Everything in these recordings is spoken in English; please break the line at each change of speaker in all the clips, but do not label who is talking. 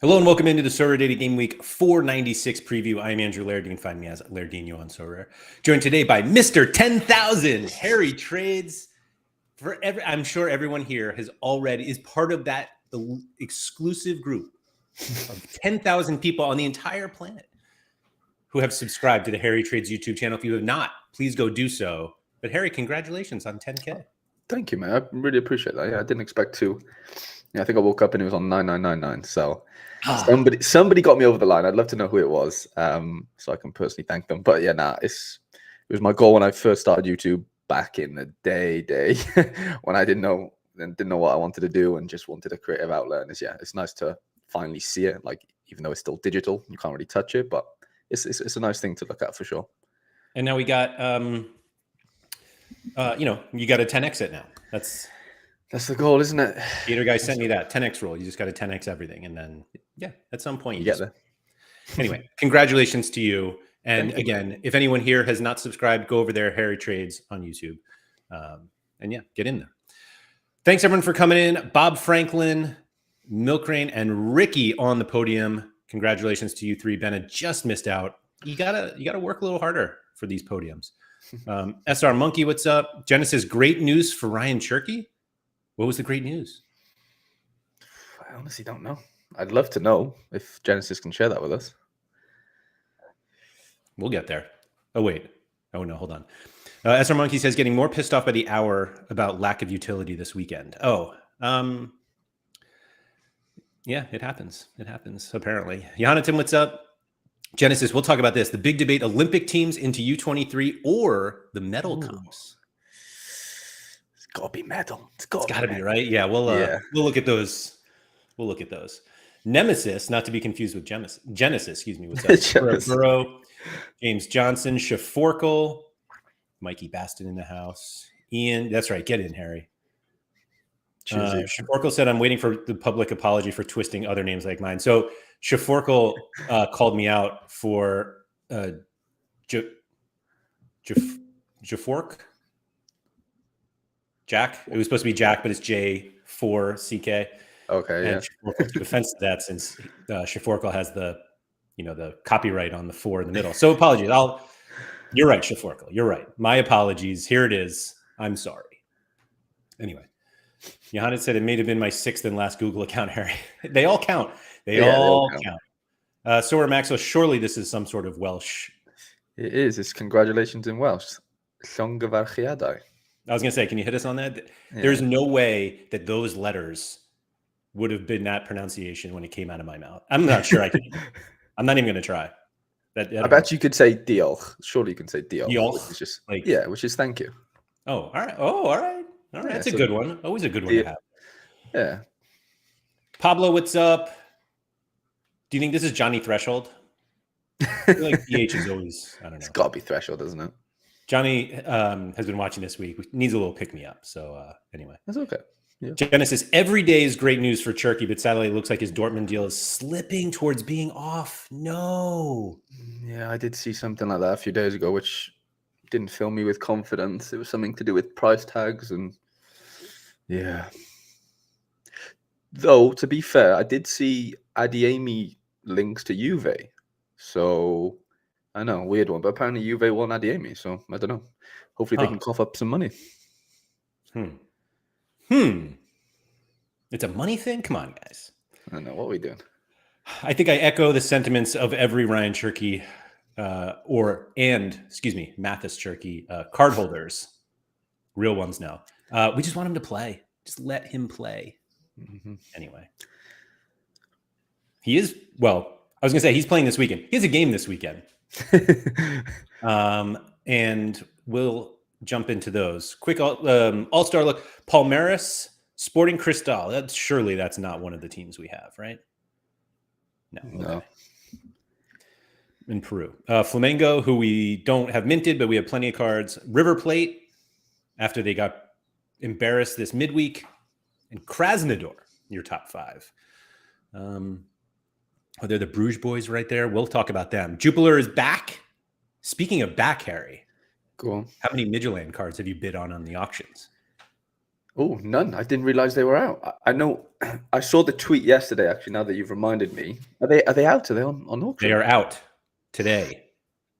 Hello and welcome into the SorareData Game Week 496 preview. I am Andrew Laird. You can find me as Lairdinho on Sorare. Joined today by Mr. 10,000, Harry Trades. I'm sure everyone here is part of that exclusive group of 10,000 people on the entire planet who have subscribed to the Harry Trades YouTube channel. If you have not, please go do so. But Harry, congratulations on 10K.
Thank you, man. I really appreciate that. Yeah, I didn't expect to. Yeah, I think I woke up and it was on 9999. So somebody got me over the line. I'd love to know who it was, so I can personally thank them. But yeah, it was my goal when I first started YouTube back in the day when I didn't know what I wanted to do and just wanted a creative outlet. And it's nice to finally see it. Like, even though it's still digital, you can't really touch it, but it's a nice thing to look at for sure.
And now we got you got a 10x it now.
That's the goal, isn't it?
Peter guy sent me that 10x rule. You just got to 10x everything. And then, yeah, at some point
you get there.
Anyway, congratulations to you. And again, if anyone here has not subscribed, go over there, Harry Trades on YouTube. And yeah, get in there. Thanks everyone for coming in. Bob Franklin, Milkrain, and Ricky on the podium. Congratulations to you three. Bennett just missed out. You gotta work a little harder for these podiums. SR Monkey, what's up? Genesis, great news for Ryan Cherky. What was the great news?
I honestly don't know. I'd love to know if Genesis can share that with us.
We'll get there. Oh, wait. Oh, no, hold on. SR Monkey says getting more pissed off by the hour about lack of utility this weekend. Oh, yeah, it happens. It happens, apparently. Jonathan, what's up? Genesis, we'll talk about this. The big debate, Olympic teams into U23 or the medal comps.
It's got to be medal.
It's got to be, right? Yeah, we'll look at those. We'll look at those. Nemesis, not to be confused with Genesis, excuse me. What's up? Burrow, James Johnson, Shaforkle, Mikey Baston in the house. Ian, that's right. Get in, Harry. Shaforkle said, I'm waiting for the public apology for twisting other names like mine. So Shaforkle called me out for Jafork. Jack. It was supposed to be Jack, but it's J4CK.
Okay,
and yeah. Shaforkle took offense to that since Shaforkle has the copyright on the 4 in the middle. So apologies. You're right, Shaforkle. You're right. My apologies. Here it is. I'm sorry. Anyway, Johannes said it may have been my 6th and last Google account, Harry. They all count. They all count. Sora Maxwell, surely this is some sort of Welsh.
It is. It's congratulations in Welsh. Llongyfarchiadau.
I was going to say, can you hit us on that? Yeah. There's no way that those letters would have been that pronunciation when it came out of my mouth. I'm not sure I can. I'm not even going to try.
I bet you could say diolch. Surely you can say diolch.
Diolch.
Which is just,
like,
which is thank you.
Oh, all right. Oh, all right. All right. That's a good one. Always a good one to have.
Yeah.
Pablo, what's up? Do you think this is Johnny Threshold? I feel like PH is always, I don't know.
It's got to be Threshold, isn't it?
Johnny has been watching this week. Needs a little pick-me-up. So anyway.
That's okay. Yeah.
Genesis, every day is great news for Cherky, but sadly it looks like his Dortmund deal is slipping towards being off. No.
Yeah, I did see something like that a few days ago, which didn't fill me with confidence. It was something to do with price tags and yeah. Though, to be fair, I did see Adeyemi links to Juve. So, I know, weird one. But apparently Juve won Adeyemi, so I don't know. Hopefully they can cough up some money.
It's a money thing? Come on, guys.
I don't know. What are we doing?
I think I echo the sentiments of every Ryan Cherky Mathis Cherky cardholders. Real ones now. We just want him to play. Just let him play. Anyway. He is, well, I was going to say he's playing this weekend. He has a game this weekend. And we'll jump into those. Quick all-star look. Palmeiras, Sporting Cristal. That's not one of the teams we have, right? No. Okay. In Peru. Flamengo, who we don't have minted, but we have plenty of cards. River Plate, after they got embarrassed this midweek. And Krasnodar, your top 5. They're the Bruges boys right there. We'll talk about them. Jupiler is back. Speaking of back, Harry.
Cool.
How many Midtjylland cards have you bid on the auctions?
Oh, none. I didn't realize they were out. I know. I saw the tweet yesterday. Actually, now that you've reminded me, are they out? Are they on auction?
They are out today.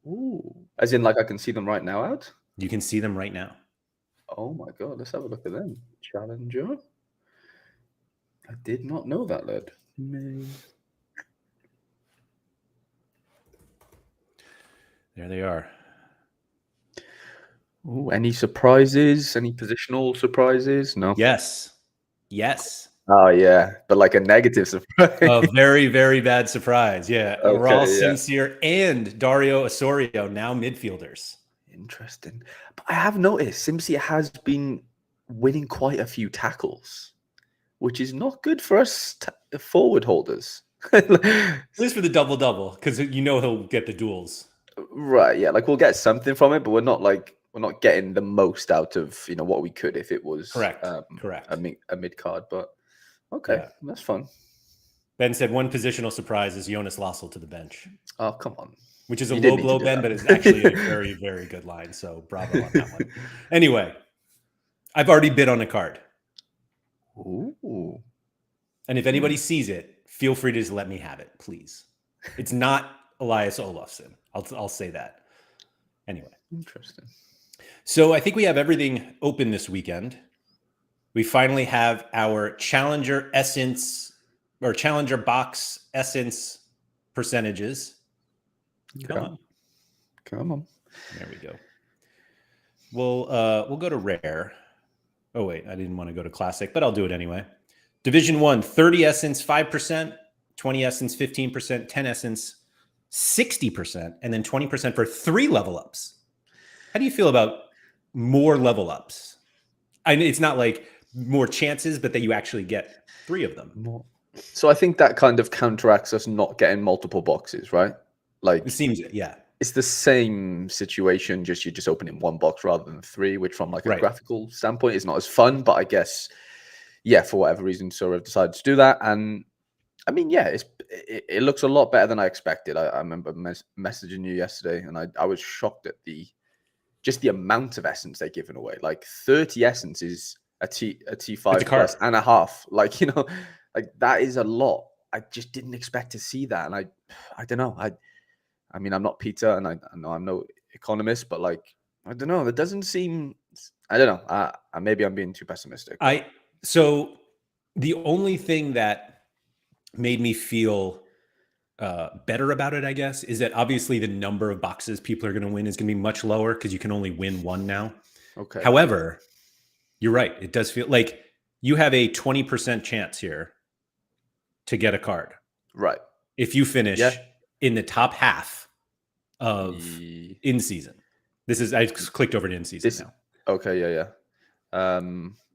Ooh, as in, like, I can see them right now out.
You can see them right now.
Oh my god, let's have a look at them. Challenger. I did not know that, lad.
There they are.
Ooh, any surprises? Any positional surprises? No.
Yes. Yes.
Oh yeah, but like a negative surprise.
A very, very bad surprise. Yeah.
Okay,
Raul
yeah.
Sincere and Dario Osorio, now midfielders.
Interesting. But I have noticed Simsia has been winning quite a few tackles, which is not good for us forward holders.
At least for the double-double, because you know he'll get the duels.
Right, yeah. Like we'll get something from it, but we're not getting the most out of what we could if it was
Correct.
a mid card. But okay,
Yeah.
that's fun.
Ben said one positional surprise is Jonas Lossel to the bench.
Oh, come on.
Which is a low blow, Ben, but it's actually a very, very good line. So bravo on that one. Anyway, I've already bid on a card.
Ooh.
And if anybody sees it, feel free to just let me have it, please. It's not Elias Olofsson. I'll say that. Anyway.
Interesting.
So I think we have everything open this weekend. We finally have our Challenger Essence or Challenger Box Essence percentages. Come on. There we go. We'll go to Rare. Oh, wait. I didn't want to go to Classic, but I'll do it anyway. Division 1, 30 Essence, 5%, 20 Essence, 15%, 10 Essence, 60%, and then 20% for 3 level ups. How do you feel about more level ups? I mean, it's not like more chances, but that you actually get 3 of them.
More. So I think that kind of counteracts us not getting multiple boxes, right? Like
it seems, yeah.
It's the same situation, just you're just opening 1 box rather than 3, which from like a graphical standpoint is not as fun. But I guess, yeah, for whatever reason, Sorare decided to do that. And I mean, yeah, it looks a lot better than I expected. I remember messaging you yesterday, and I was shocked at just the amount of essence they're giving away. Like 30 essence is a T5 plus and a half. Like, like that is a lot. I just didn't expect to see that. And I don't know. I mean, I'm not Peter, and I know I'm no economist, but like, I don't know. That doesn't seem. I don't know. Maybe I'm being too pessimistic.
So the only thing that made me feel better about it, I guess, is that obviously the number of boxes people are going to win is going to be much lower because you can only win 1 now.
Okay.
However, you're right. It does feel like you have a 20% chance here to get a card.
Right.
If you finish in the top half of in season. I clicked over to in season now.
Okay. Yeah.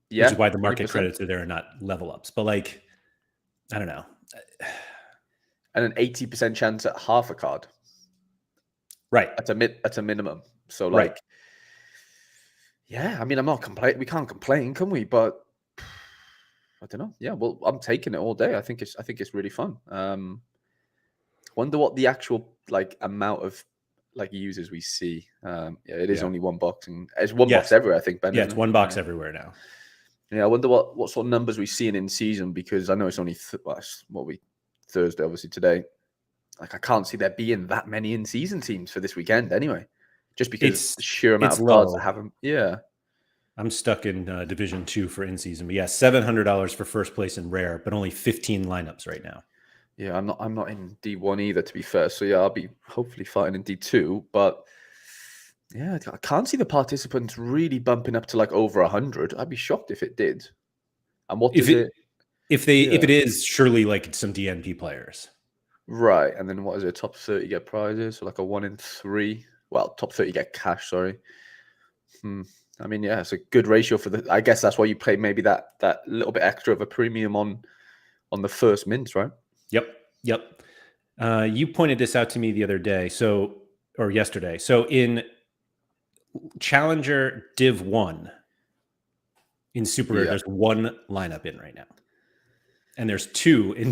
Which is why the market 20%. Credits are there and not level ups. But like, I don't know.
And an 80% chance at half a card.
Right.
At a minimum. So like, yeah, I mean, I'm not complaining. We can't complain, can we? But I don't know. Yeah, well, I'm taking it all day. I think it's really fun. Wonder what the actual like amount of like users we see. It is only 1 box, and it's 1 box everywhere. I think, Ben.
Yeah, it's 1 box everywhere now.
Yeah, I wonder what sort of numbers we see in season, because I know it's only Thursday, obviously today. Like I can't see there being that many in season teams for this weekend anyway, just because the sheer amount of cards that have them. Yeah.
I'm stuck in Division 2 for in season, but yeah, $700 for first place in Rare, but only 15 lineups right now.
Yeah, I'm not in D1 either, to be fair. So yeah, I'll be hopefully fighting in D2. But yeah, I can't see the participants really bumping up to like over 100. I'd be shocked if it did. And what is it?
If it is, surely like it's some DNP players.
Right. And then what is it? Top 30 get prizes, so like a 1 in 3. Well, top 30 get cash, sorry. I mean, yeah, it's a good ratio for I guess that's why you play maybe that little bit extra of a premium on the first mints, right?
Yep. You pointed this out to me the other day, or yesterday. So in Challenger Div 1 in Super Rare, there's 1 lineup in right now. And there's 2 in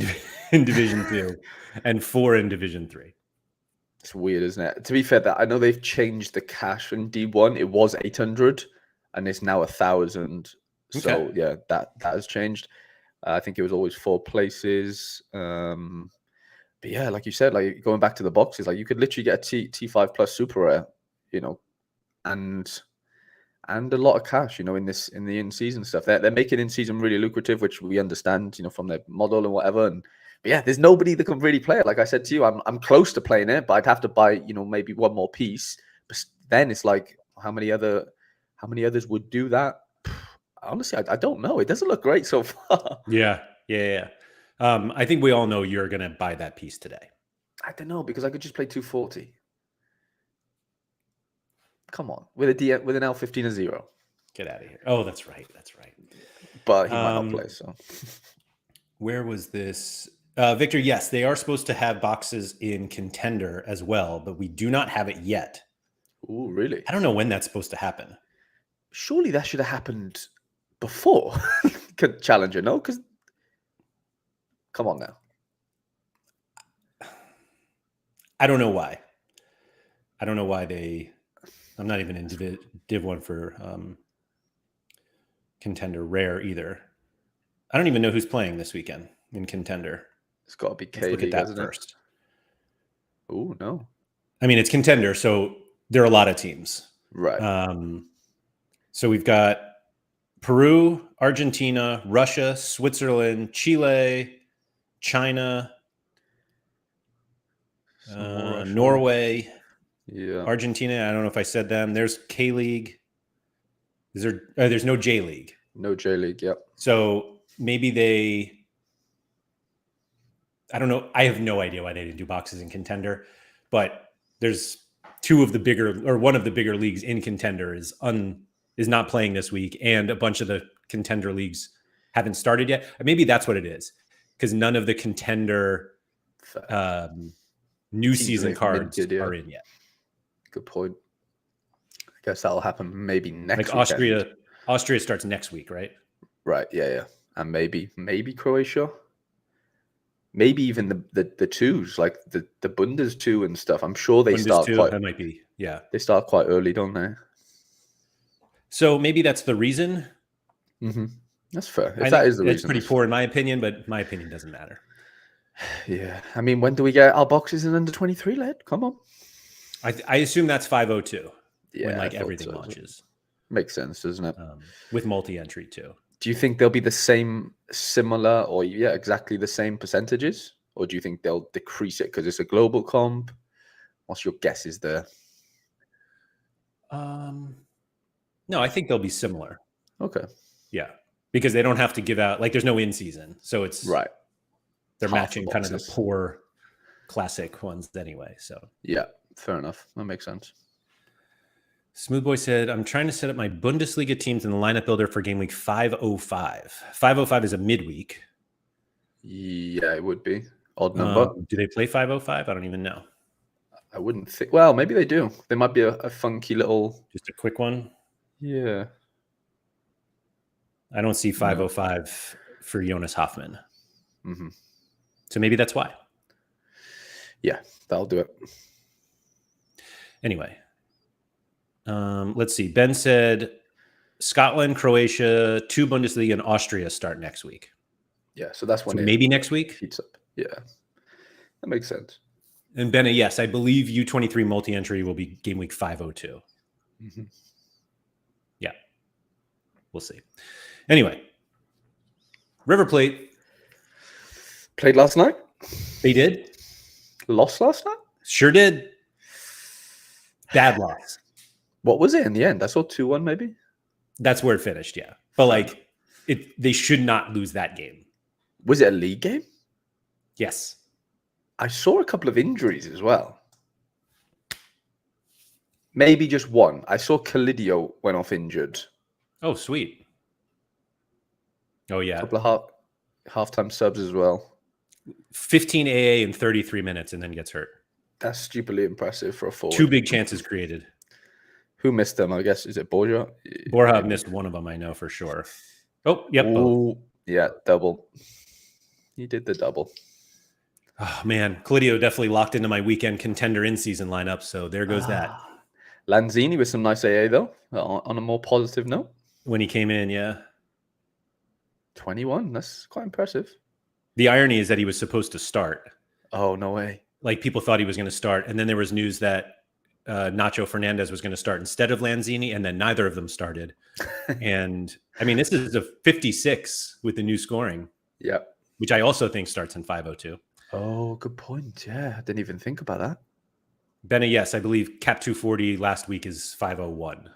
Division 2 and 4 in Division 3.
It's weird, isn't it? To be fair, that I know they've changed the cash in D1. It was 800 and it's now 1,000. So
Okay.
yeah, that has changed. I think it was always 4 places. But yeah, like you said, like going back to the boxes, like you could literally get a T5 plus super rare, you know, and a lot of cash, you know, in the in-season stuff. They're making in-season really lucrative, which we understand, you know, from their model and whatever. And but yeah, there's nobody that can really play it. Like I said to you, I'm close to playing it, but I'd have to buy, you know, maybe one more piece. But then it's like, how many others would do that? Honestly, I don't know. It doesn't look great so far.
Yeah. I think we all know you're going to buy that piece today.
I don't know, because I could just play 240. Come on, with an L15 a 0.
Get out of here. Oh, that's right.
But he might not play, so.
Where was this? Victor, yes, they are supposed to have boxes in Contender as well, but we do not have it yet.
Ooh, really?
I don't know when that's supposed to happen.
Surely that should have happened before Challenger, no? Because come on now.
I don't know why. I'm not even in Div 1 for Contender Rare either. I don't even know who's playing this weekend in Contender.
It's got to be
Let's look at that first.
Oh, no.
I mean, it's Contender, so there are a lot of teams.
Right.
So we've got Peru, Argentina, Russia, Switzerland, Chile, China, Norway, Argentina. I don't know if I said them. There's K League. There's no J League.
No J League. Yep.
So maybe I don't know. I have no idea why they didn't do boxes in Contender, but there's one of the bigger leagues in Contender is not playing this week, and a bunch of the Contender leagues haven't started yet. Maybe that's what it is, because none of the Contender new season cards are in yet.
Good point. I guess that'll happen maybe next
week.
Weekend.
Austria starts next week, right?
Right. Yeah. And maybe Croatia. Maybe even the twos, like the Bundes 2 and stuff. I'm sure they start quite.
That might be, yeah.
They start quite early, don't they?
So maybe that's the reason.
Mm-hmm. That's fair. If that is the reason,
it's pretty poor in my opinion, but my opinion doesn't matter.
Yeah, I mean, when do we get our boxes in under 23, lad? Come on.
I assume that's 502.
Yeah,
when everything launches.
Makes sense, doesn't it?
With multi-entry too.
Do you think they'll be similar, or exactly the same percentages, or do you think they'll decrease it because it's a global comp? What's your guesses there?
No, I think they'll be similar.
Okay.
Yeah, because they don't have to give out, like, there's no in season, so it's
right.
They're matching kind of the poor classic ones anyway. So
yeah, fair enough. That makes sense.
Smooth Boy said, I'm trying to set up my Bundesliga teams in the lineup builder for game week 505. 505 is a midweek.
Yeah, it would be. Odd number.
Do they play 505? I don't even know.
I wouldn't think. Well, maybe they do. They might be a funky little.
Just a quick one.
Yeah.
I don't see 505 for Jonas Hoffman.
Mm-hmm.
So maybe that's why.
Yeah, that'll do it.
Anyway. Let's see. Ben said Scotland, Croatia, 2 Bundesliga, and Austria start next week.
Yeah, so that's when
maybe next week.
Heats up. Yeah, that makes sense.
And Ben, yes, I believe U23 multi-entry will be game week 502.
Mm-hmm.
Yeah, we'll see. Anyway, River Plate
played last night.
They did.
Lost last night.
Sure did. Bad loss.
What was it in the end? I saw 2-1 maybe.
That's where it finished, yeah. But they should not lose that game.
Was it a league game?
Yes.
I saw a couple of injuries as well. Maybe just one. I saw Calidio went off injured.
Oh, sweet. Oh, yeah.
A couple of halftime subs as well.
15 AA in 33 minutes and then gets hurt.
That's stupidly impressive for a forward.
2 big chances created.
Who missed them? I guess, is it Borja?
Borja missed one of them, I know for sure. Oh, yep.
Ooh, yeah, double. He did the double.
Oh, man. Calidio definitely locked into my weekend Contender in-season lineup, so there goes that.
Lanzini with some nice AA, though, on a more positive note.
When he came in, yeah.
21. That's quite impressive.
The irony is that he was supposed to start.
Oh, no way.
Like people thought he was going to start. And then there was news that Nacho Fernandez was going to start instead of Lanzini. And then neither of them started. And I mean, this is a 56 with the new scoring.
Yeah.
Which I also think starts in 502.
Oh, good point. Yeah. I didn't even think about that.
Benna, yes, I believe Cap 240 last week is 501.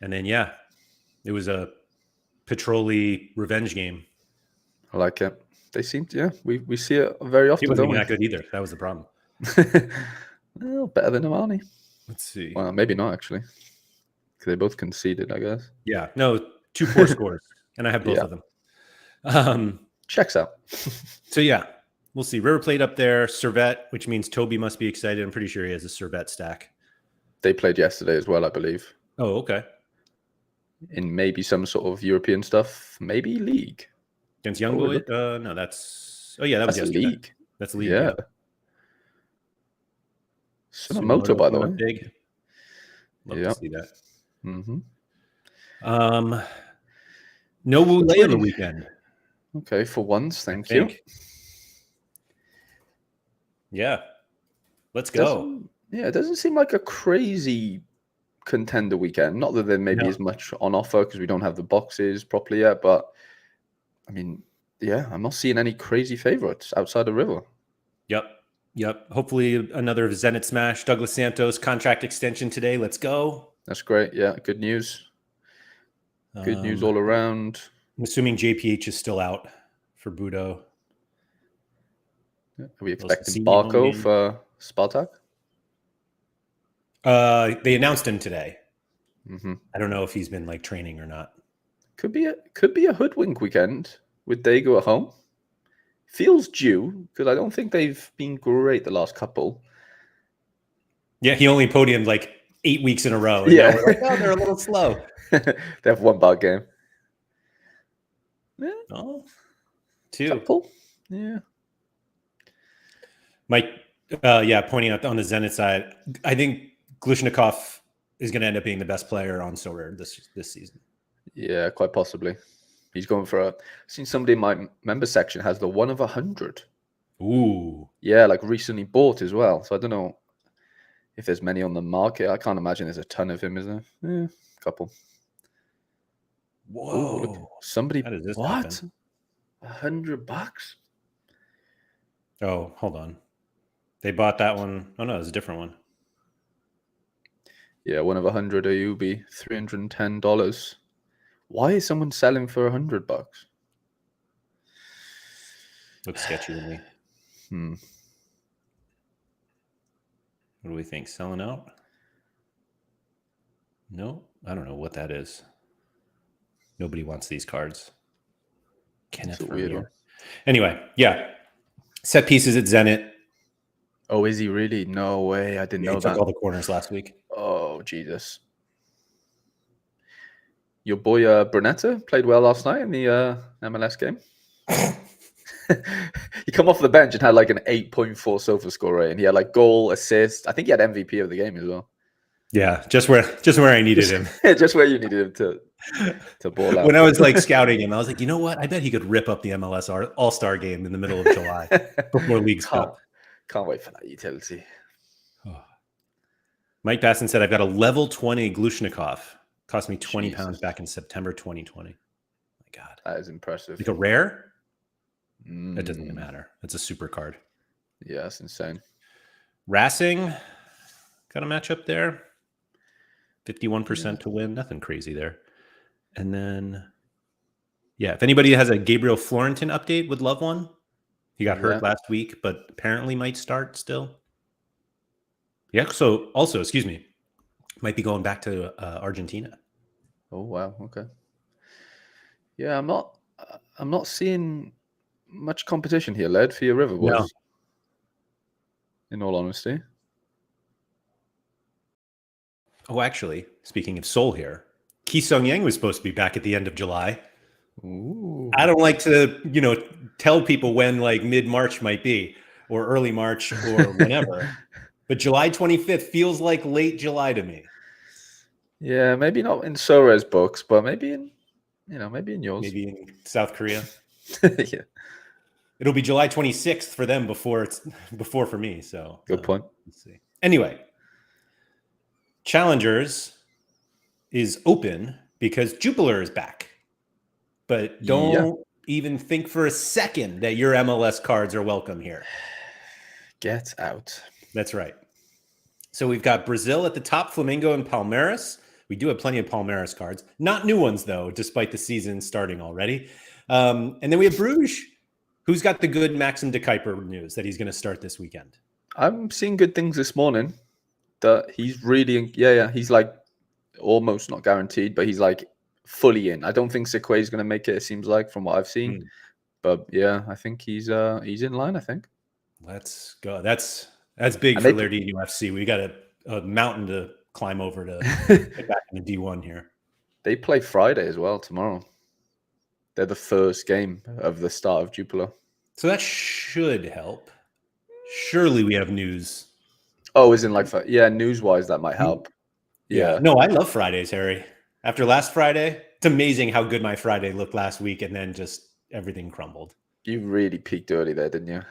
And then, yeah, it was a Petroli revenge game.
I like it. They seem to, we see it very often.
He wasn't even that good either. That was the problem.
Well, better than Armani.
Let's see.
Well, maybe not, actually. Because they both conceded, I guess.
Yeah. No, 2 poor scores. And I have both of them.
Checks out.
So, yeah, we'll see. River Plate up there. Servette, which means Toby must be excited. I'm pretty sure he has a Servette stack.
They played yesterday as well, I believe.
Oh, okay.
In maybe some sort of European stuff. Maybe League.
Against Young Boy? No, that's... Oh, yeah, that was yesterday.
League.
That's League,
yeah. Sumamoto, by the way.
Big. Love to see that.
Mm-hmm.
No Wule on the weekend.
Okay, for once, thank you.
Yeah. Let's go.
It doesn't seem like a crazy contender weekend. Not that there may be as much on offer because we don't have the boxes properly yet, but I mean, yeah, I'm not seeing any crazy favorites outside of River.
Yep. Hopefully another Zenit smash. Douglas Santos contract extension today. Let's go.
That's great. Yeah, good news. Good news all around.
I'm assuming JPH is still out for Budo.
Are we expecting Barco for Spartak?
They announced him today.
Mm-hmm.
I don't know if he's been like training or not.
Could be a hoodwink weekend with Dago at home. Feels due because I don't think they've been great the last couple.
Yeah, he only podiumed like 8 weeks in a row. And
yeah,
we're like, oh, they're a little slow.
They have one bad game. Yeah.
Oh, 2.
Couple. Yeah.
Mike, pointing out on the Zenit side, I think Glushnikov is going to end up being the best player on Sorare this season.
Yeah, quite possibly. He's going for I've seen somebody in my member section has the 1 of 100.
Ooh.
Yeah, like recently bought as well. So I don't know if there's many on the market. I can't imagine there's a ton of him, is there? Yeah, a couple.
Whoa.
Ooh, somebody
How does this
what?
happen?
$100?
Oh, hold on. They bought that one. Oh no, it's a different one.
Yeah, 1 of 100 AUB, $310. Why is someone selling for $100?
Looks sketchy to me. What do we think? Selling out? No, I don't know what that is. Nobody wants these cards. Kenneth Vermeer. Anyway, yeah. Set pieces at Zenit.
Oh, is he really? No way. I didn't know
he
that.
Took all the corners last week.
Oh, Jesus. Your boy Brunetta played well last night in the MLS game. He come off the bench and had like an 8.4 SOFA score rate, and he had like goal, assist. I think he had MVP of the game as well.
Yeah, just where I needed him.
Just where you needed him to ball out.
When I was like scouting him, I was like, you know what? I bet he could rip up the MLS All-Star game in the middle of July before leagues up.
Can't wait for that utility.
Mike Basson said, I've got a level 20 Glushnikov. Cost me 20 pounds back in September 2020. My God.
That is impressive.
Like a rare? It doesn't even matter. It's a super card.
Yeah, that's insane.
Racing, got a match up there. 51% to win. Nothing crazy there. And then, yeah, if anybody has a Gabriel Florentin update, would love one. He got hurt last week, but apparently might start still. Yeah, so also, excuse me, might be going back to Argentina.
Oh, wow. Okay. Yeah, I'm not seeing much competition here, Laird, for your River boys. No. In all honesty.
Oh, actually, speaking of Seoul here, Ki Sung Yang was supposed to be back at the end of July.
Ooh.
I don't like to, tell people when like mid-March might be or early March or whenever. But July 25th feels like late July to me.
Yeah, maybe not in Sorare's books, but maybe in maybe in yours.
Maybe in South Korea.
Yeah.
It'll be July 26th for them before for me. So
Good point.
Let's see. Anyway, Challengers is open because Jupiler is back. But don't even think for a second that your MLS cards are welcome here.
Get out.
That's right. So we've got Brazil at the top, Flamengo and Palmeiras. We do have plenty of Palmeiras cards. Not new ones, though, despite the season starting already. And then we have Bruges, who's got the good Maxim de Kuiper news that he's going to start this weekend.
I'm seeing good things this morning. That he's really, he's like almost not guaranteed, but he's like fully in. I don't think Sequay is going to make it. It seems like from what I've seen, but yeah, I think he's in line. I think.
Let's go. That's big for Lairdinho FC. We got a mountain to climb over to get back in the D1 here.
They play Friday as well tomorrow. They're the first game of the start of Jupiler.
So that should help. Surely we have news.
Oh, isn't like news-wise that might help. Yeah.
No, I love Fridays, Harry. After last Friday, it's amazing how good my Friday looked last week, and then just everything crumbled.
You really peaked early there, didn't you?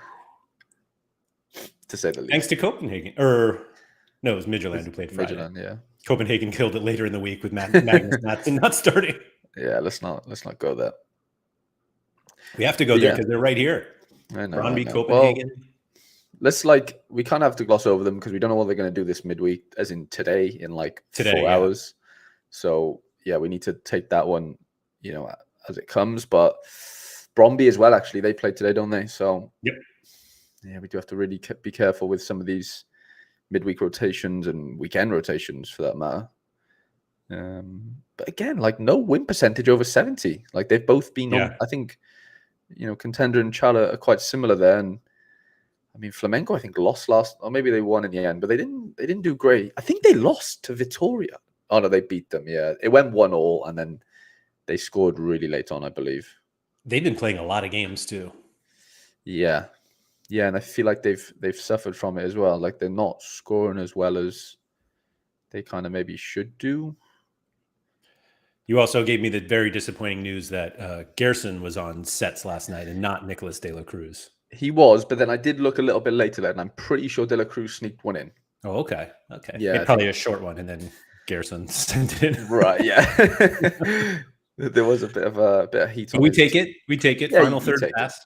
To say the least.
Thanks to Copenhagen. No, it was Midtjylland who played Friday.
Midtjylland, yeah.
Copenhagen killed it later in the week with Magnus Madsen not starting.
Yeah, let's not go there.
We have to go there because they're right here.
I know.
Brøndby, Copenhagen.
Well, we kind of have to gloss over them because we don't know what they're going to do this midweek, as in today, in 4 hours. So yeah, we need to take that one, as it comes. But Brøndby as well, actually, they play today, don't they? So
yep.
Yeah, we do have to really be careful with some of these midweek rotations and weekend rotations, for that matter. But again, no win percentage over 70. They've both been on, I think, Contender and Chala are quite similar there. And I mean, Flamengo, I think, lost last, or maybe they won in the end, but they didn't do great. I think they lost to Vitória. Oh no, they beat them. Yeah, it went 1-1, and then they scored really late on, I believe.
They've been playing a lot of games too.
Yeah, and I feel like they've suffered from it as well. They're not scoring as well as they kind of maybe should do.
You also gave me the very disappointing news that Gerson was on sets last night and not Nicolas de la Cruz.
He was, but then I did look a little bit later, and I'm pretty sure de la Cruz sneaked one in.
Oh, okay.
Yeah,
probably a short one, and then Gerson sent it in.
Right, yeah. There was a bit of heat.
So we take it. We take it. Final third pass.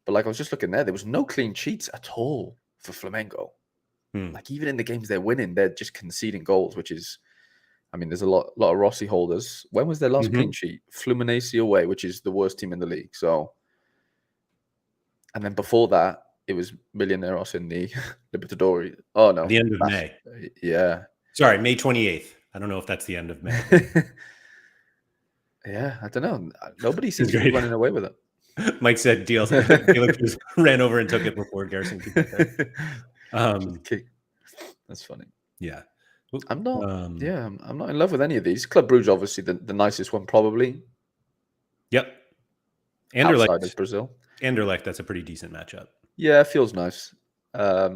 But I was just looking there was no clean sheets at all for Flamengo. Even in the games they're winning, they're just conceding goals, which is, I mean, there's a lot of Rossi holders. When was their last clean sheet? Fluminense away, which is the worst team in the league. So, and then before that, it was Millonarios in the Libertadores. Oh no,
the end of May.
Yeah.
Sorry, May 28th. I don't know if that's the end of May.
Yeah, I don't know. Nobody seems to be running away with it.
Mike said De La Cruz ran over and took it before Gerson could get there.
That's funny.
Yeah.
I'm not. I'm not in love with any of these. Club Brugge, obviously, the nicest one, probably.
Yep.
Outside of Brazil.
Anderlecht, that's a pretty decent matchup.
Yeah, it feels nice.
I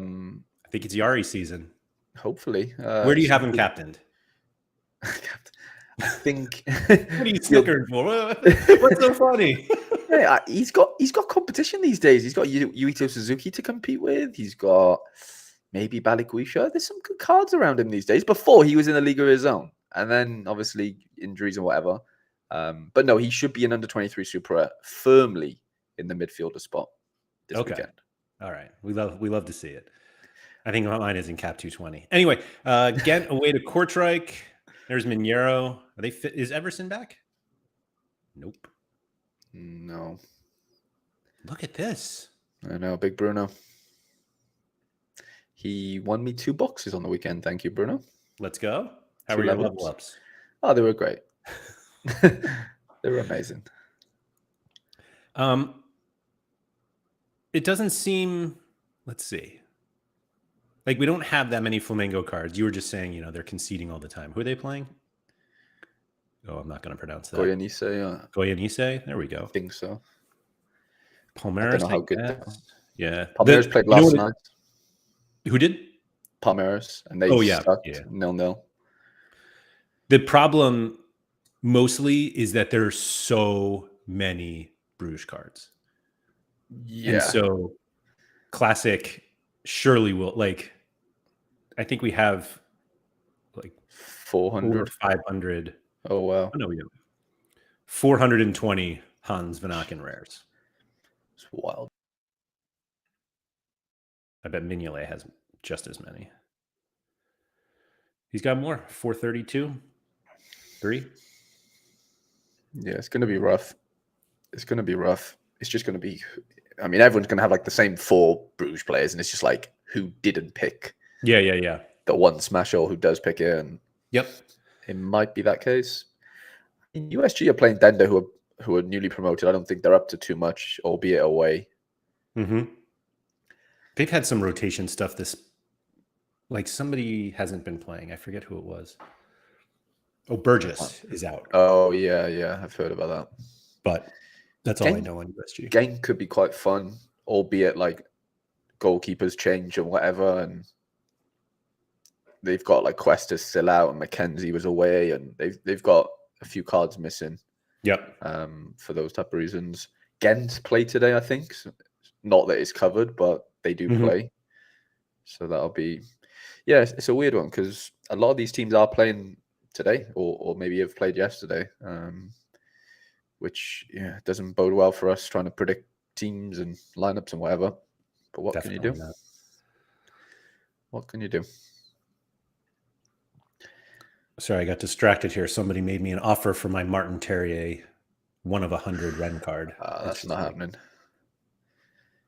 think it's Yari season.
Hopefully.
Where do you have him captained?
I think.
What are you snickering for? What's so funny?
Yeah, he's got competition these days. He's got Yuito Suzuki to compete with. He's got maybe Balikwisha. There's some good cards around him these days. Before, he was in a league of his own, and then obviously injuries and whatever. But no, he should be an under-23 Super firmly in the midfielder spot this weekend.
All right, we love to see it. I think mine is in cap 220. Anyway, Ghent away to Kortrijk. There's Mineiro. Are they fit? Is Everson back? Nope.
No.
Look at this.
I know, big Bruno. He won me 2 boxes on the weekend. Thank you, Bruno.
Let's go. How were your level ups?
Oh, they were great. They were amazing.
It doesn't seem. Let's see. We don't have that many Flamengo cards. You were just saying, they're conceding all the time. Who are they playing? Oh, I'm not going to pronounce that. Goianice. There we go.
I think so.
Palmeiras.
I don't know how good.
Yeah.
Palmeiras played last night.
Who did?
Palmeiras, and they stuck 0-0.
The problem mostly is that there's so many Bruges cards.
Yeah.
And so classic surely will, like, I think we have like
400.
500.
Oh, wow.
Oh, no, we don't. 420 Hans Van Aken rares.
It's wild.
I bet Mignolet has just as many. He's got more. 432. 3.
Yeah, it's going to be rough. It's going to be rough. It's just going to be... I mean, everyone's going to have like the same 4 Bruges players, and it's just like, who didn't pick
Yeah.
the one smash or who does pick it? And
Yep.
it might be that case. In USG are playing Dender, who are newly promoted. I don't think they're up to too much, albeit away.
Mm-hmm. They've had some rotation stuff this... Like, somebody hasn't been playing. I forget who it was. Oh, Burgess is out.
Oh, yeah. I've heard about that.
But that's all I know on USG.
Game could be quite fun, albeit like goalkeepers change and whatever. And they've got like Cuesta still out and McKenzie was away. And they've got a few cards missing.
Yep.
For those type of reasons. Gent play today, I think. So, not that it's covered, but they do play. So that'll be... Yeah, it's a weird one because a lot of these teams are playing today or maybe have played yesterday, which doesn't bode well for us trying to predict teams and lineups and whatever. But what
Definitely
can you do?
not.
What can you do?
Sorry, I got distracted here. Somebody made me an offer for my Martin Terrier 1 of 100 Ren card.
That's not happening.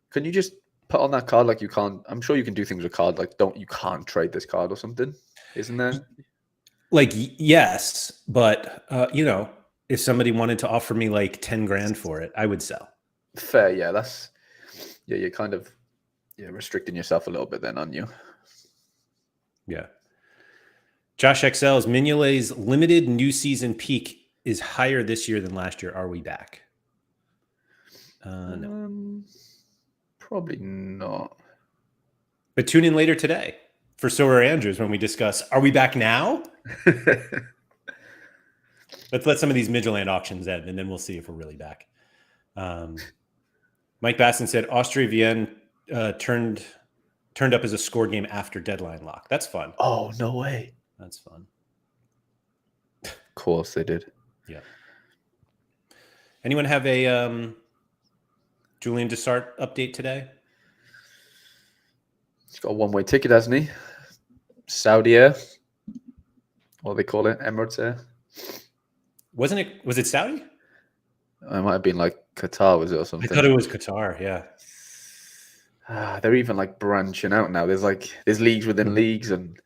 Can you just put on that card like you can't? I'm sure you can do things with card like you can't trade this card or something, isn't there?
Like, yes, but if somebody wanted to offer me like 10 grand for it, I would sell.
Fair, yeah. You're kind of restricting yourself a little bit then, aren't you?
Yeah. Josh XL's Mignolet's limited new season peak is higher this year than last year. Are we back? No.
Probably not.
But tune in later today for Sorare Andrews when we discuss, are we back now? Let's let some of these Midtjylland auctions end, and then we'll see if we're really back. Mike Basson said Austria Vienna turned up as a score game after deadline lock. That's fun.
Oh, no way.
That's fun.
Of course they did.
Yeah. Anyone have a Julian Dessart update today?
He's got a one-way ticket, hasn't he? Saudi Air. What do they call it? Emirates Air.
Was it Saudi?
It might have been like Qatar, was it, or something?
I thought it was Qatar, yeah.
They're even like branching out now. There's leagues within leagues, and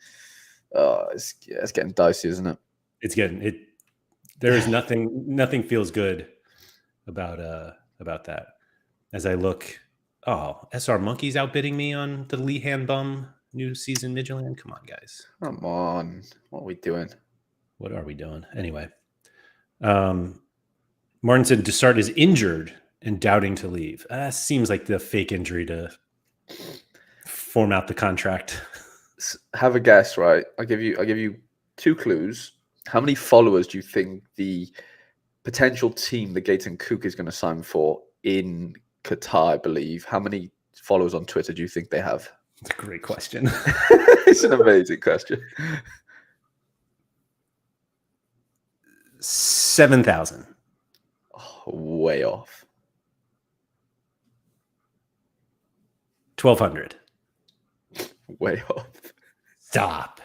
it's getting dicey, isn't it?
It's getting it. There is nothing feels good about that. As I look, SR Monkey's outbidding me on the Lehan Bum new season Midtjylland. Come on, guys.
Come on. What are we doing?
What are we doing? Anyway. Martin said Dessart is injured and doubting to leave. Seems like the fake injury to form out the contract.
Have a guess, right? I'll give you 2 clues. How many followers do you think the potential team the Gates and Cook is going to sign for in Qatar, I believe? How many followers on Twitter do you think they have?
That's a great question.
It's an amazing question.
7,000.
Oh, way off.
1,200.
Way off.
Stop.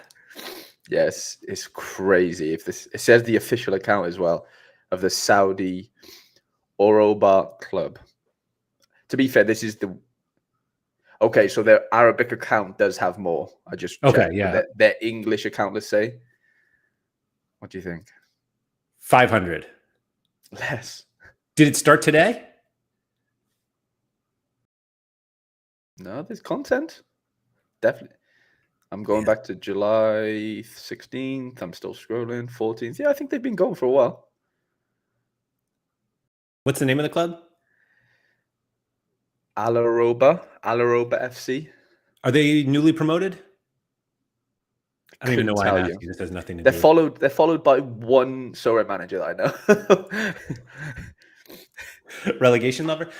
Yes, it's crazy. It says the official account as well of the Saudi Oroba Club. To be fair, this is the okay. So their Arabic account does have more. I just checked.
Yeah.
Their English account, let's say. What do you think?
500.
Less.
Did it start today?
No, there's content. Definitely. I'm going back to July 16th. I'm still scrolling. 14th. Yeah, I think they've been going for a while.
What's the name of the club?
Alaroba FC.
Are they newly promoted? I don't even know why I'm
tell you.
asking. This has nothing to
They're
do
followed. They're followed by one Sorare manager that I know.
with relegation lover.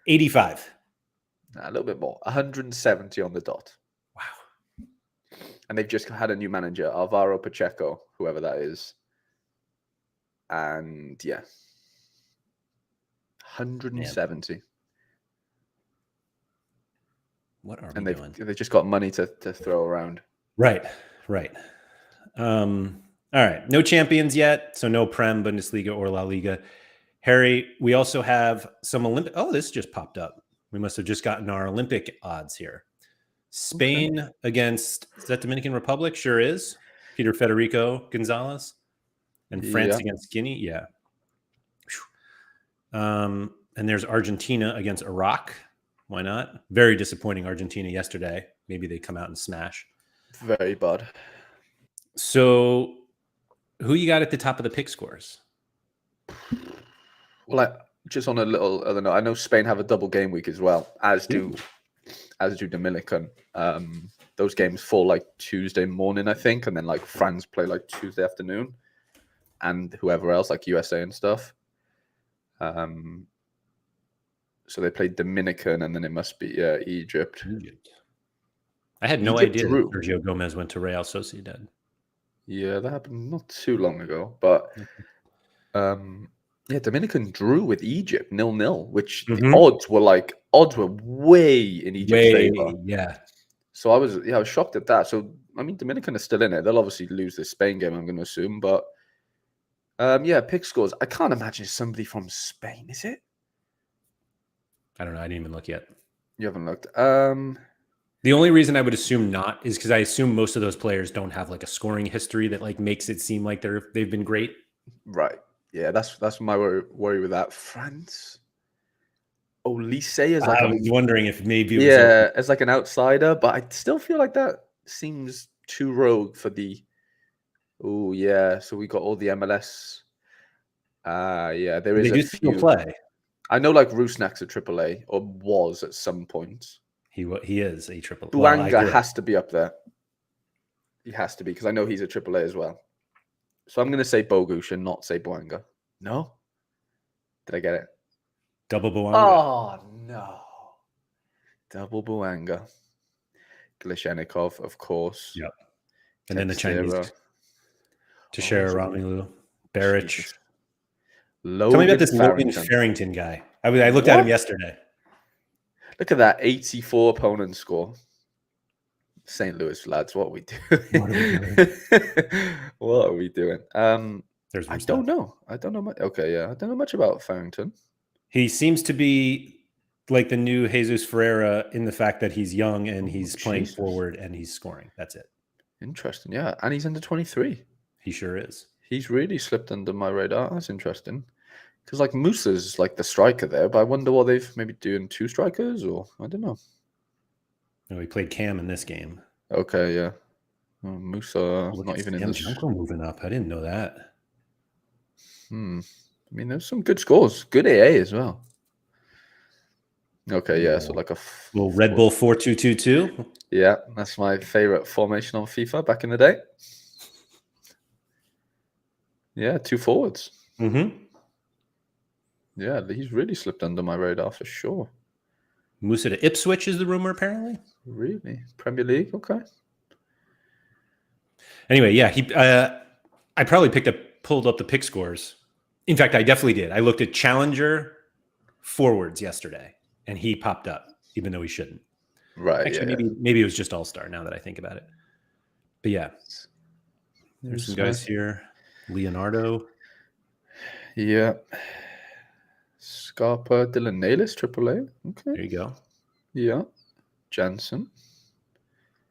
85.
A little bit more. 170 on the dot.
Wow.
And they've just had a new manager, Alvaro Pacheco, whoever that is. And yeah, 170.
Man. What are we
And
doing?
they've just got money to throw around.
Right. All right. No champions yet. So no Prem, Bundesliga, or La Liga. Harry, we also have some Olympic. Oh, this just popped up. We must have just gotten our Olympic odds here. Spain against, is that Dominican Republic? Sure is. Peter Federico Gonzalez. And France against Guinea. Yeah. And there's Argentina against Iraq. Why not? Very disappointing Argentina yesterday. Maybe they come out and smash.
Very bad.
So who you got at the top of the pick scores?
Well, just on a little other note, I know Spain have a double game week as well, as do Dominican. Those games fall like Tuesday morning, I think, and then like France play like Tuesday afternoon, and whoever else, like USA and stuff. So they played Dominican, and then it must be Egypt.
I had no idea that Sergio Gomez went to Real Sociedad.
Yeah, that happened not too long ago, but yeah, Dominican drew with Egypt 0-0, which the odds were way in Egypt's favor.
Yeah.
So I was shocked at that. So I mean, Dominican is still in it. They'll obviously lose this Spain game, I'm going to assume, but yeah, pick scores. I can't imagine it's somebody from Spain, is it?
I don't know. I didn't even look yet.
You haven't looked.
The only reason I would assume not is because I assume most of those players don't have like a scoring history that like makes it seem like they've been great.
Right. Yeah, that's my worry with that. France. Olise is like
I was wondering if maybe
it was as like an outsider, but I still feel like that seems too rogue for the. Oh yeah, so we got all the MLS. Yeah, there is a few.
Still play.
I know like Rusnak's a AAA or was at some point.
He is a AAA.
Buanga has to be up there. He has to be because I know he's a AAA as well. So I'm going to say Bogusz and not say Buanga. No? Did I get it?
Double Buanga.
Oh, no. Double Buanga. Glishenikov, of course.
Yep. And then the Chinese. Teixeira, Romelu, Baric. Tell me about this Logan Farrington guy. I looked at him yesterday.
Look at that 84 opponent score. St. Louis lads, what are we doing? What are we doing? I don't know. I don't know much. Okay, yeah. I don't know much about Farrington.
He seems to be like the new Jesus Ferreira in the fact that he's young and he's playing forward and he's scoring. That's it.
Interesting, yeah. And he's under 23.
He sure is.
He's really slipped under my radar. That's interesting. Because like Musa's like the striker there, but I wonder what they've maybe doing two strikers or I don't know.
No, he played Cam in this game.
Okay, yeah. Musa not even in this.
Junko moving up. I didn't know that.
I mean, there's some good scores. Good AA as well. Okay, yeah. So like a
little Red Bull 4-2-2-2.
Yeah, that's my favorite formation on FIFA back in the day. Yeah, two forwards. Yeah, he's really slipped under my radar for sure.
Musa to Ipswich is the rumor, apparently.
Really? Premier League? Okay.
Anyway, yeah, I probably pulled up the pick scores. In fact, I definitely did. I looked at Challenger forwards yesterday, and he popped up, even though he shouldn't.
Right.
Actually, maybe it was just All-Star now that I think about it. But yeah, there's some guys here. Leonardo.
Yeah. Scarpa, Dylan Naylor, AAA. Okay.
There you go.
Yeah. Jansen.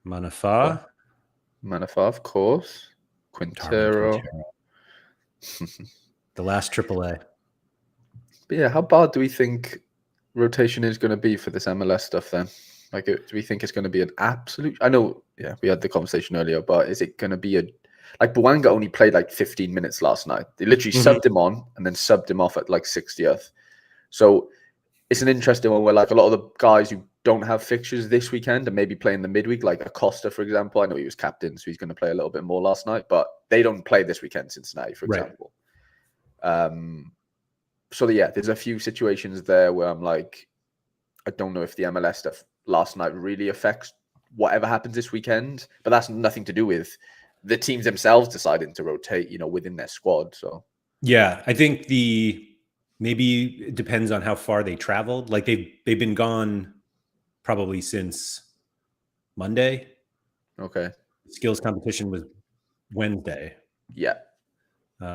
Manafa,
of course. Quintero.
The last AAA.
But yeah, how bad do we think rotation is going to be for this MLS stuff then? Like, do we think it's going to be an absolute... I know, yeah, we had the conversation earlier, but is it going to be a... Like, Buanga only played like 15 minutes last night. They literally subbed him on and then subbed him off at like 60th. So it's an interesting one where like a lot of the guys who don't have fixtures this weekend and maybe play in the midweek, like Acosta, for example. I know he was captain, so he's going to play a little bit more last night, but they don't play this weekend, Cincinnati, for example. So yeah, there's a few situations there where I'm like, I don't know if the MLS stuff last night really affects whatever happens this weekend, but that's nothing to do with the teams themselves deciding to rotate, within their squad. So
yeah, I think maybe it depends on how far they traveled. Like they've been gone probably since Monday.
Okay.
Skills competition was Wednesday.
Yeah.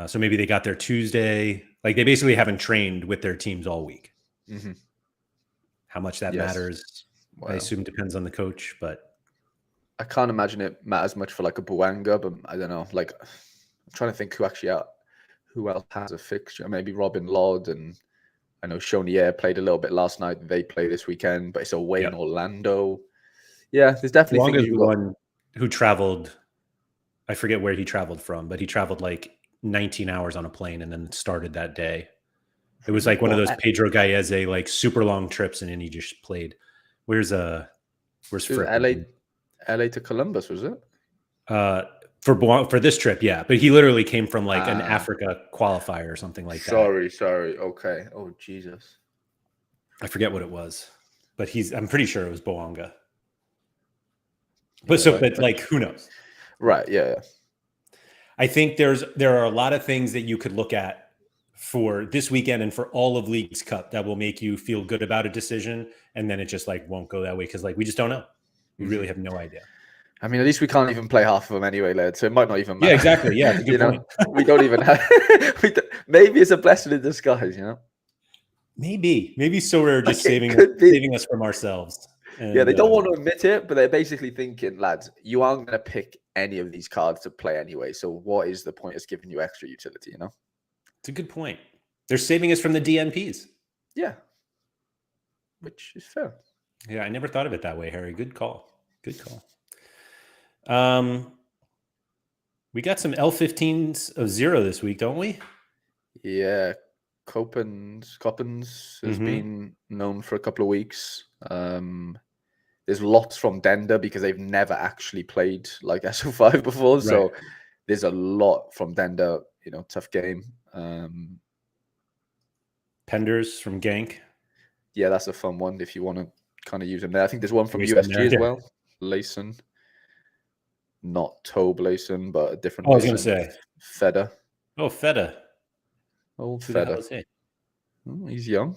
So maybe they got there Tuesday. Like they basically haven't trained with their teams all week.
Mm-hmm.
How much that matters, I assume depends on the coach, but
I can't imagine it matters much for like a Buanga, but I don't know. Like I'm trying to think who else has a fixture. Maybe Robin Lod, and I know Shonier played a little bit last night. They play this weekend, but it's away in Orlando. Yeah, there's definitely
Buanga's the one who traveled. I forget where he traveled from, but he traveled like 19 hours on a plane and then started that day. It was like one of those Pedro Gallese like super long trips, and then he just played. Where's Frick?
LA to Columbus, was it?
For this trip, yeah. But he literally came from like an Africa qualifier or something like that.
Sorry. Okay. Oh Jesus.
I forget what it was, but I'm pretty sure it was Buanga. But like who knows?
Right. Yeah.
I think there are a lot of things that you could look at for this weekend and for all of Leagues Cup that will make you feel good about a decision, and then it just like won't go that way because like we just don't know. We really have no idea.
I mean, at least we can't even play half of them anyway, Laird, so it might not even matter.
Yeah, exactly. Yeah, it's a good point.
We don't even have. Maybe it's a blessing in disguise,
Maybe Sorare just saving us from ourselves. And,
yeah, they don't want to admit it, but they're basically thinking, lads, you aren't going to pick any of these cards to play anyway. So what is the point of giving you extra utility?
It's a good point. They're saving us from the DNPs.
Yeah, which is fair.
Yeah, I never thought of it that way, Harry. Good call. We got some L15s of 0 this week, don't we?
Yeah, Coppens has been known for a couple of weeks. There's lots from Dender because they've never actually played like SO5 before. Right. So there's a lot from Dender, tough game.
Penders from Gank.
Yeah, that's a fun one if you want to kind of use them there. I think there's one from USG as well. Layson. Not Tobe Layson, but a different
I was going to say.
Feder.
Oh, Feder.
Old Feder. Oh, he's young.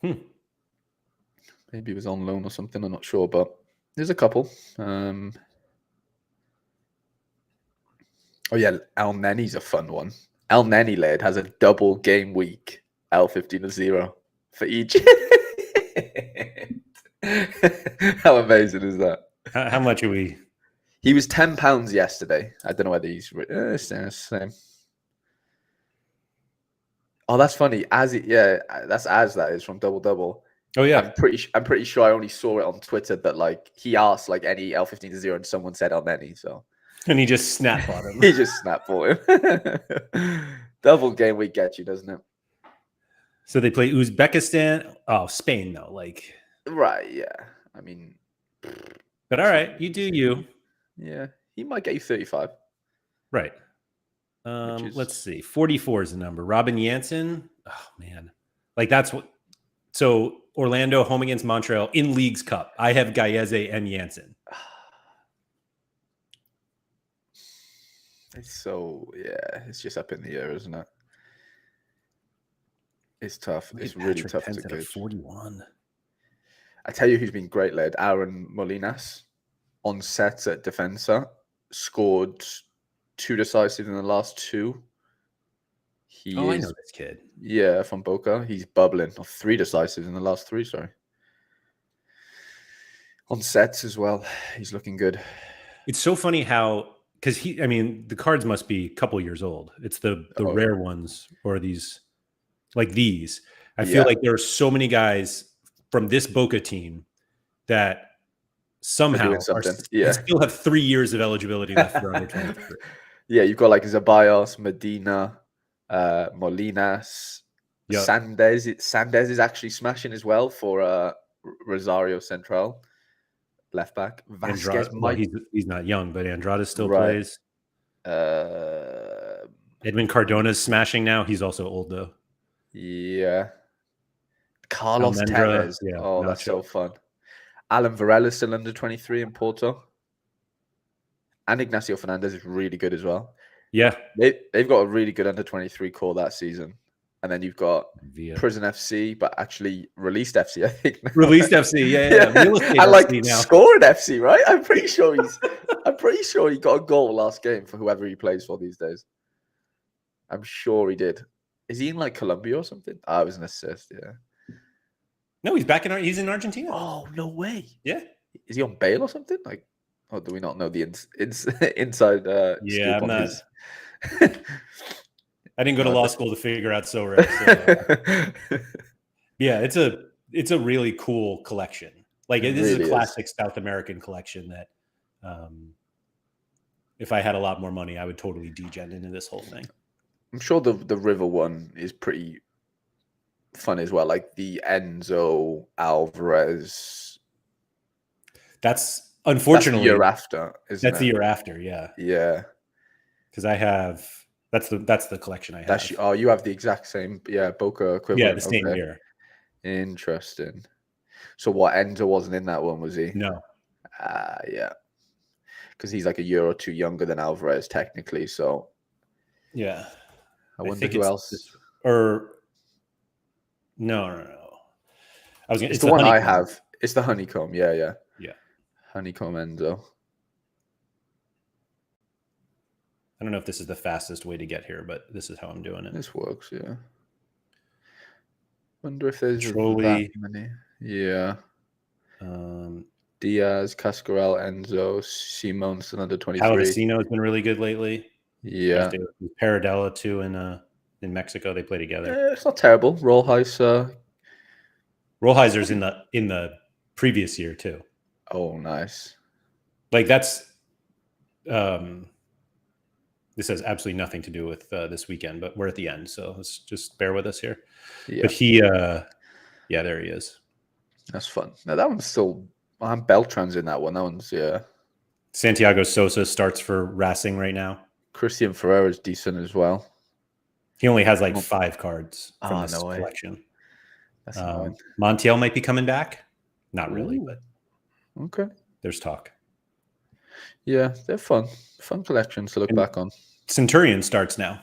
Maybe he was on loan or something. I'm not sure, but there's a couple. Oh yeah, El Neni's a fun one. El Neni Laird has a double game week L15 of 0 for each. How amazing is that?
How much are we?
He was £10 yesterday. I don't know whether he's same. Oh, that's funny. That's that is from Double Double.
Oh yeah,
I'm pretty sure I only saw it on Twitter that like he asked like any L15 to 0 and someone said El Neni, so
and he just snap bought him.
He just snap bought him. Double game week gets you, doesn't it?
So they play Uzbekistan. Oh, Spain though, like
right, yeah. I mean,
but all right, you do you.
Yeah, he might get you 35.
Right. Let's see. 44 is the number. Robin Janssen. Oh man, like that's what. So Orlando home against Montreal in Leagues Cup. I have Gallese and Janssen.
It's just up in the air, isn't it? It's tough. It's really tough to gauge.
41.
I tell you who's been great, led. Aaron Molinas on sets at Defensa. Scored 2 decisive in the last 2.
I know this kid.
Yeah, from Boca. He's bubbling. 3 decisives in the last 3, sorry. On sets as well. He's looking good.
It's so funny how, because the cards must be a couple years old. It's the rare ones or these, like these. I feel like there are so many guys from this Boca team that somehow still have 3 years of eligibility left for under 23.
Yeah, you've got like Zabayos, Medina, Molinas,
Yep.
Sanders is actually smashing as well for Rosario Central, left back. Vasquez
Well, he's not young, but Andrade still
Right.
plays.
Uh,
Edwin Cardona's smashing now. He's also old though.
yeah. Carlos
Almendra,
Tevez.
yeah,
Oh, that's
Nacho.
so fun. Alan Varela is still under 23 in Porto. And Ignacio Fernandez is really good as well.
Yeah.
They've got a really good under 23 core that season. And then you've got
Via.
Prison FC, but actually released FC, I think.
Released FC, yeah. Real estate
and like
FC now.
scored FC, right? I'm pretty sure he got a goal last game for whoever he plays for these days. I'm sure he did. Is he in like Colombia or something? it was an assist, yeah.
No, he's in Argentina.
Oh, no way.
Yeah.
Is he on bail or something? Like, oh, do we not know the inside
Yeah,
scoop
I'm
on
not.
his...
I didn't go to law school to figure out Sorare. So, yeah, it's a really cool collection. Like this is a classic South American collection that, if I had a lot more money, I would totally degen into this whole thing.
I'm sure the River one is pretty fun as well. Like the Enzo Alvarez.
That's unfortunately
the year after. Isn't it?
The year after. Yeah.
Yeah.
Because I have. That's the collection I have.
You have the exact same, Boca equivalent.
Yeah, the same year.
Interesting. So what, Enzo wasn't in that one, was he?
No.
Yeah. Because he's like a year or two younger than Alvarez, technically. So.
Yeah.
I wonder who else.
No.
It's the one I have. It's the honeycomb. Yeah. Honeycomb Enzo.
I don't know if this is the fastest way to get here, but this is how I'm doing it.
This works, yeah. Wonder if there's
that
many. Yeah. Diaz, Cascarel, Enzo, Simon's under 23.
Palavecino has been really good lately.
Yeah.
Paradella too in Mexico. They play together.
It's not terrible. Rollheiser's
in the previous year too.
Oh, nice.
Like that's this has absolutely nothing to do with this weekend, but we're at the end, so let's just bear with us here. Yeah. But he there he is.
That's fun. Now that one's still Beltran's in that one. That one's
Santiago Sosa starts for Racing right now.
Christian Ferreira is decent as well.
He only has like 5 cards from this collection.
That's annoying.
Montiel might be coming back. Not really, but
okay.
There's talk.
Yeah, they're fun. Fun collections to look back on.
Centurion starts now.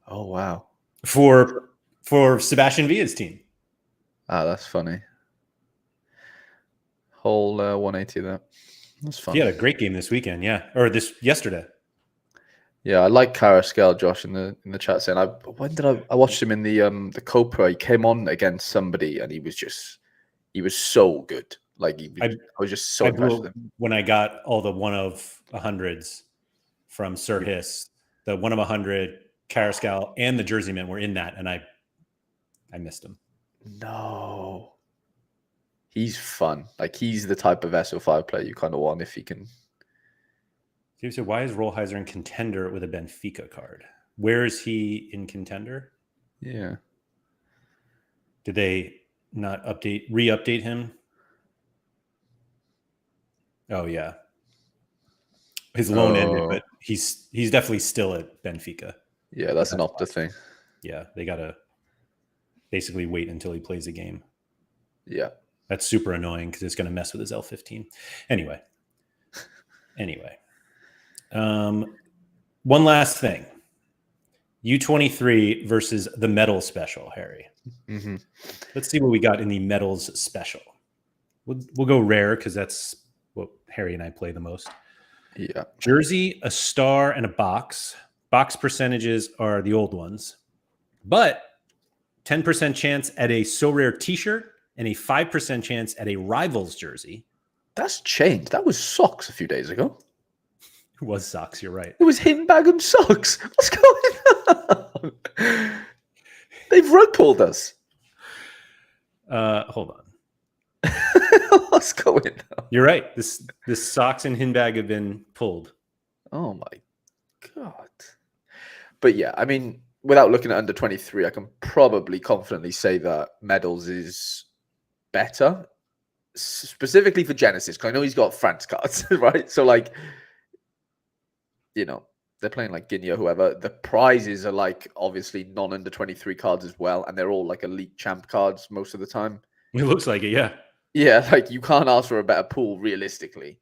Oh, wow.
For Sebastian Villa's team.
That's funny. Whole 180 there. That's fun.
He had a great game this weekend, or yesterday.
Yeah, I like Carrascal, Josh, in the chat saying I watched him in the Copra. He came on against somebody and he was so good. Like I was just so impressed with him.
When I got all the 1 of 100s from Sir Hiss, the 1 of 100, Carrascal, and the Jerseyman were in that, and I missed him.
No. He's fun. Like he's the type of SO5 player you kind of want if he can.
So why is Rollheiser in Contender with a Benfica card? Where is he in Contender?
Yeah.
Did they not re-update him? Oh yeah. His loan ended, but he's definitely still at Benfica.
Yeah, that's an Opta thing.
Yeah, they gotta basically wait until he plays a game.
Yeah.
That's super annoying because it's going to mess with his L15. Anyway. One last thing. U23 versus the medal special, Harry.
Mm-hmm.
Let's see what we got in the medals special. We'll go rare because that's what Harry and I play the most.
Yeah.
Jersey, a star, and a box. Box percentages are the old ones. But 10% chance at a Sorare t-shirt and a 5% chance at a Rivals jersey.
That's changed. That was socks a few days ago.
It was socks, you're right.
It was Hinbagum socks. What's going on? They've rug pulled us.
Hold on.
What's going on?
You're right. This socks and Hinbag have been pulled.
Oh my God. But yeah, I mean, without looking at under 23, I can probably confidently say that Medals is better, specifically for Genesis, because I know he's got France cards, right? So, like, you know, they're playing like Guinea or whoever. The prizes are like obviously non-under 23 cards as well, and they're all like elite champ cards most of the time.
It looks like it, yeah.
Yeah, like you can't ask for a better pool realistically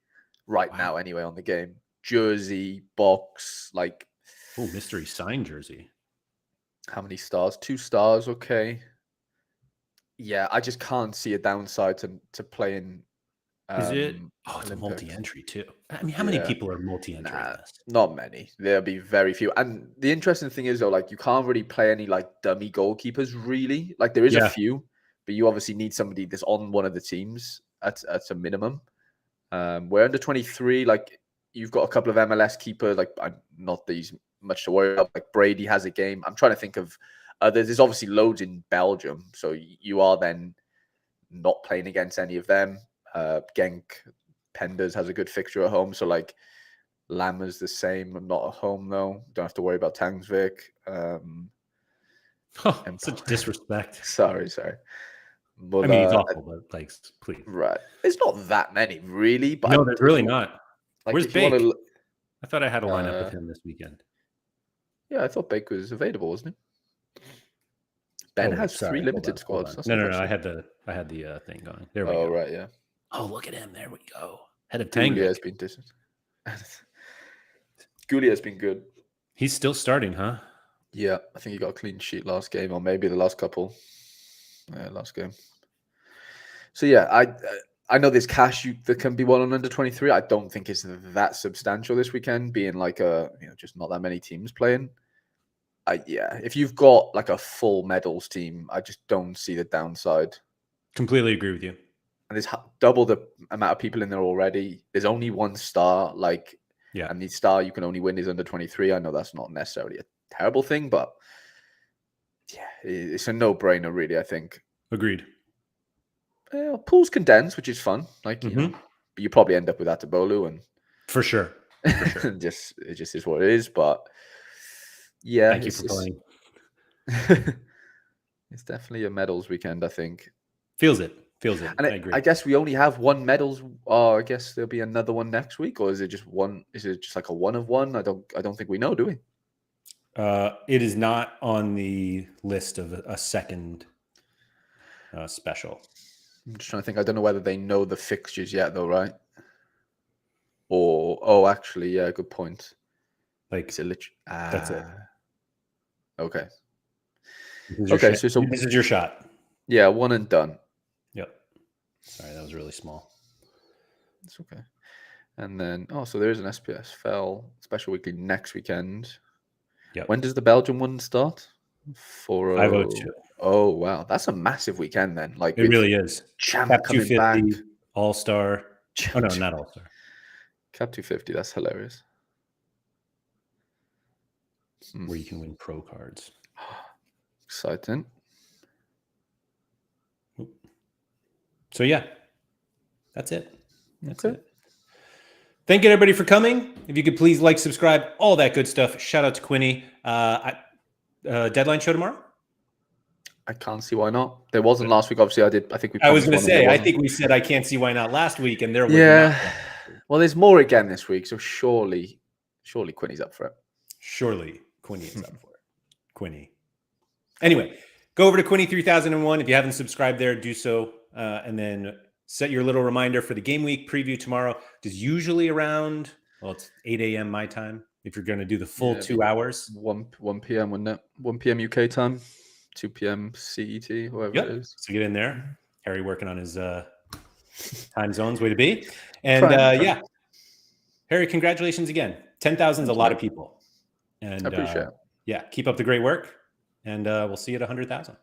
right now anyway on the game. Jersey, box, like...
Oh, mystery sign jersey.
How many stars? 2 stars, okay. Yeah, I just can't see a downside to playing.
Is it? Oh, it's a multi-entry too. I mean, how many people are multi-entry in this?
Not many. There'll be very few. And the interesting thing is, though, like you can't really play any like dummy goalkeepers, really. Like there is a few, but you obviously need somebody that's on one of the teams at a minimum. We're under 23. Like you've got a couple of MLS keepers. Like I'm not these much to worry about. Like Brady has a game. I'm trying to think of others. There's obviously loads in Belgium, so you are then not playing against any of them. Genk Penders has a good fixture at home, so like Lammer's the same. I'm not at home though. Don't have to worry about Tangsvik.
Such disrespect.
Sorry. But,
I mean, it's awful, but like, please.
Right. It's not that many, really. But
no, there's really not. Like, where's Bake? I thought I had a lineup with him this weekend.
Yeah, I thought Bake was available, wasn't he? Ben has 3 limited squads.
No. I had the thing going. There we go.
Oh, right, yeah.
Oh, look at him. There we go. Head of Tango.
Goulier has been decent. Goulier has been good.
He's still starting, huh?
Yeah, I think he got a clean sheet last game, or maybe the last couple. Yeah, last game. So yeah, I know there's cash that can be won on under 23. I don't think it's that substantial this weekend, being like just not that many teams playing. Yeah, if you've got like a full medals team, I just don't see the downside.
Completely agree with you.
And there's double the amount of people in there already. There's only 1 star, and the star you can only win is under 23. I know that's not necessarily a terrible thing, but yeah, it's a no-brainer, really, I think.
Agreed.
Pools condense, which is fun. Like, you know, but you probably end up with Atabolu, and
for sure.
it just is what it is. But yeah,
thank you for playing.
It's definitely a medals weekend, I think.
Feels it.
And I agree. I guess we only have 1 medals. I guess there'll be another one next week, or is it just one? Is it just like a 1 of 1? I don't think we know, do we?
It is not on the list of a second special.
I'm just trying to think. I don't know whether they know the fixtures yet, though, right? Or actually, yeah, good point.
Like,
is it
that's it.
Okay.
Okay, so this is your shot.
Yeah, 1 and done.
Yep. Sorry, that was really small.
It's okay. And then, so there is an SPSFL special weekly next weekend.
Yep.
When does the Belgian one start?
502.
Oh, wow. That's a massive weekend then. Like
it really is.
Champ
Cap
coming 250,
back. All-Star. Oh, no, not All-Star.
Cap 250. That's hilarious.
Where you can win pro cards.
Exciting.
So, yeah. That's it. That's it. Thank you, everybody, for coming. If you could please like, subscribe, all that good stuff. Shout out to Quinny. Deadline show tomorrow?
I can't see why not. There wasn't last week. Obviously, I think
I was going to say, I think we said I can't see why not last week, and there was
not. Well, there's more again this week, so surely Quinny's up for it.
Surely Quinny is up for it. Quinny. Anyway, go over to Quinny 3001. If you haven't subscribed there, do so. And then set your little reminder for the game week preview tomorrow. It's usually around, it's 8 a.m. my time. If you're going to do the full 2 hours.
1 p.m. wouldn't it? 1 p.m. UK time, 2 p.m. CET, whoever it is.
So get in there. Harry working on his time zones, way to be. And Harry, congratulations again. 10,000 is a lot of people. And
I appreciate it.
Yeah, keep up the great work. And we'll see you at 100,000.